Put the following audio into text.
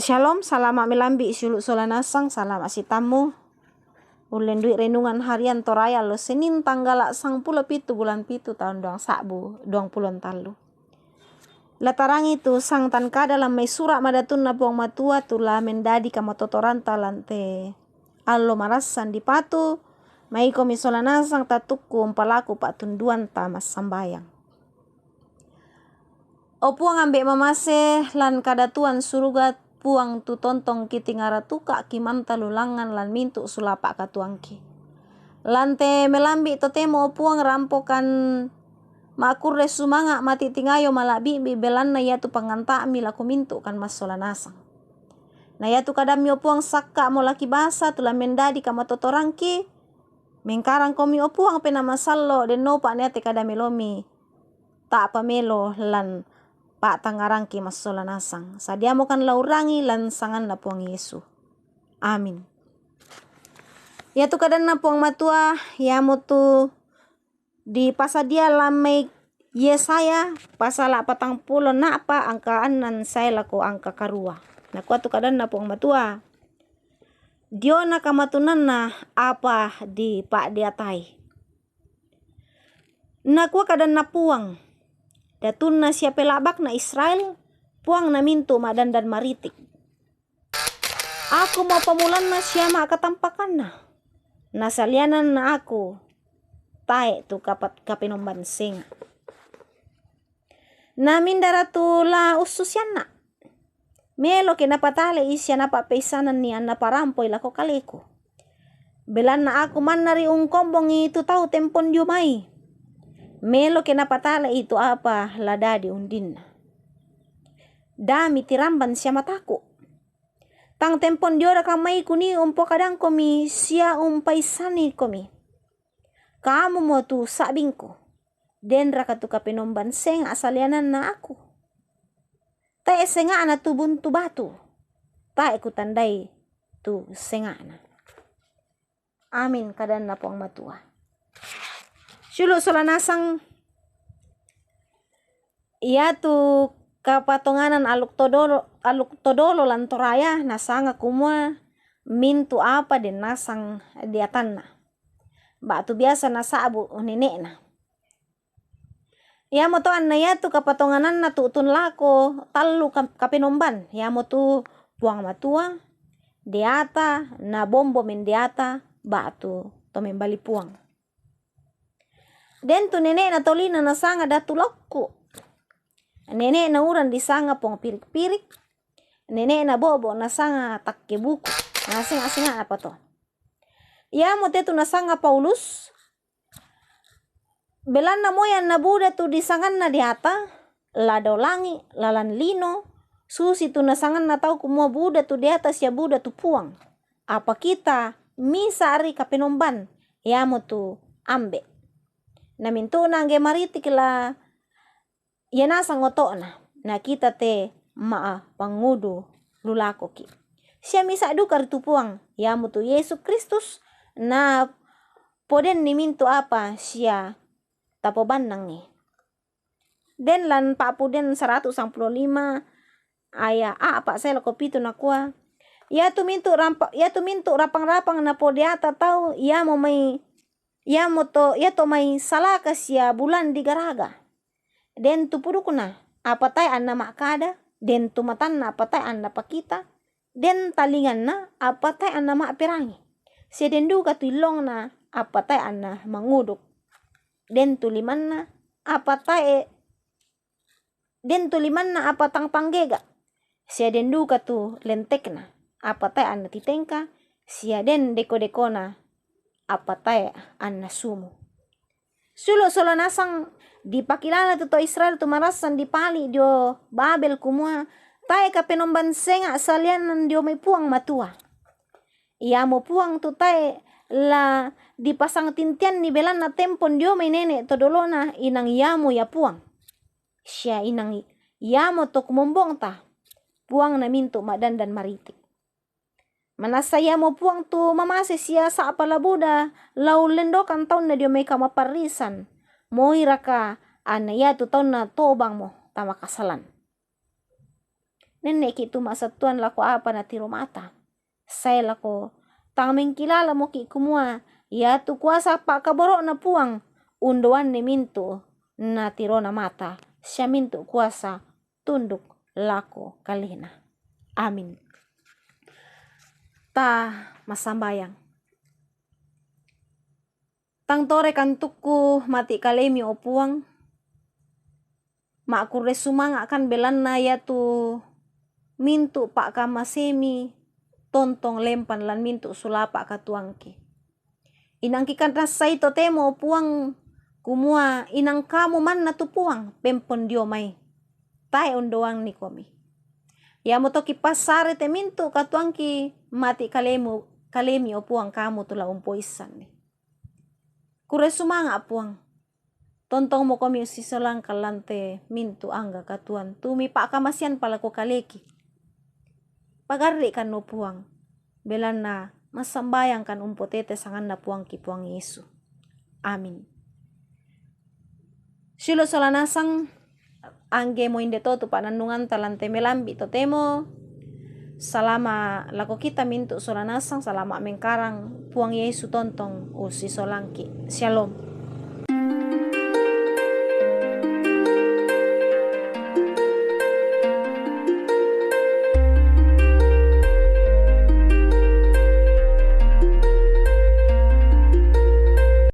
Shalom, salam melambi sulu solanasang, salam asitamu. Ulen duit renungan harian toraya lo Senin tanggal 10 bulan pitu tahun 2023. Latarang itu sang tanka dalam mai surat madatun na puang matua tula mendadi kamatotoranta lante allo marasan di patu mai komi solanasang tatuku palaku patunduan tamas sambayang. Opuang ambek mamase lan kadatuan surugat puang tu tontong kiti ngaratuka kimanta lulangan lan mintu sulapa katuangki. Lante melambi totemo puang rampokan makurre sumanga mati tingayo malabi belan na yatu panganta mi laku mintu kan masolanasang. Na yatu kadami opuang sakka mo laki basa tula mendadi kamatotorangki mengkarang komi opuang pena masallo den no pa nete kadami lomi tak pamelo lan Pak tangarangki masolanasang. Sadiamo kan laurangi lansangan na puang Yesu. Amin. Ya tu kadan na puang matua ya mutu di pasadia lamai Yesaya pasal 40 na apa angka anan saya lako angka karua. Na kuatu kadan na puang matua. Diona kamatunan na apa di Pak diatai. Na kua kadan na puang. Datun na siapa labak na Israel puang na mintu madan dan maritik. Aku mau pemulan na siama katampakan na salianan na aku tae tu kapinomban sing. Na mindara tu la ususian na. Melo ke napatale isya napa peisanan ni anna parampoy lako kaleko. Belan na aku man nari kombong itu tahu tempon diumai. Melo ke napatala itu apa lada di undin. Dami tiramban siya mataku. Tang tempon diora kamay kuni umpo kadang komi siya umpaisani komi. Kamu mo tu sabing ko. Den raka tu kapinomban seng asalianan na aku. Tae senga na tu buntu batu. Tae ku tandai tu senga na. Amin kadan na puang matua. Sulu solanasang ia tu kapatonganan aluk todolo lantoraya nasanga kumua mintu apa den nasang diatanna. Batu biasa nasabu nenekna. Ya moto anna ya tu kapatonganan na tutun lako talu kapinomban. Ya motu puang matua diata na bombo mendiata batu to membali puang. Den tu nenek na tolina na sanga datu lokku. Nenek na uran di sanga pong pirik-pirik. Nenek na bobo na sanga takke buku. Na singa-singa apa to. Ya mo tetu na sanga Paulus. Belan na moyan na buda tu di sangan na diata. Lado langi, lalan lino. Susi tu na sangan na tau kumua buda tu di atas ya buda tu puang. Apa kita misa ari kapinomban. Ya mo tu ambe. Na mintu na angge maritik la yanasa ngotona na kita te maa pangudu lulako ki. Siya misa dukar tu puang ya mutu Yesus Kristus na poden ni mintu apa siya tapoban nangi. Den lan papuden 165 aya apa saya lako pitu na kuah. Ya tu mintu rapang-rapang na podiata tau ya mo mai ya moto ya to mai salaka sia bulan di garaga. Den tu pudukuna apa tai anna makada, den tu matanna apa tai anna pakita, den talingan na apa tai anna mak perangi. Se den duga tu ilong na apa tai anna manguduk. Den tu limanna apa tang panggega. Se den duga tu lentekna apa tai anna titengka, sia den deko-dekona apa tae anna sumu. Sulo solanasang dipakilala tu Israel tu marasan dipali dio Babel kumua tae kapenomban senga salianan dio mai puang matua. Ia mo puang tu tae la dipasang tintian ni belan na tempon dio mai nene todolona inang iamo ya puang. Sia inang iamo to kumombong ta puang na mintu madan dan maritik. Manasaya mo puang tu mamase siya sa apalabuda lau lendokan taon na dio may kamaparisan mo iraka anaya tu taon na tobang mo tama kasalan. Nenek ki tu masatuan lako apa na tiro mata. Saya lako tang mengkilala mo ki kumua. Ya tu kuasa pak kaborok na puang. Undoan ni mintu na tiro na mata. Siya mintu kuasa tunduk lako kalina. Amin. Ta masambayang. Tang tore kantuku mati kalemi o puang. Mak kure sumanga kan belanna ya tu mintu pak kamasemi tontong lempan lan mintu sulapa katuangki. Inangki kan rasai to temo puang kumua inang kamu man na tu puang pempon dio mai. Tai ondoang ni komi. Ya motoki pasare te mintu katuangki mati kalemi o puang kamu tula umpoisan ni. Kure sumanga puang. Tontong mo komi usisolang kalante mintu angga katuan. Tumi pak kamasian palako kaleki. Pagarri kan no puang. Belan na masambayang kan umpotete sangan na puang ki puang Yesu. Amin. Silo solanasang angge mo inde to tu panandungan talante melambi totemo. Salama lako kita mintu solanasang salama mengkarang puang Yesu tontong usisolangki. Shalom.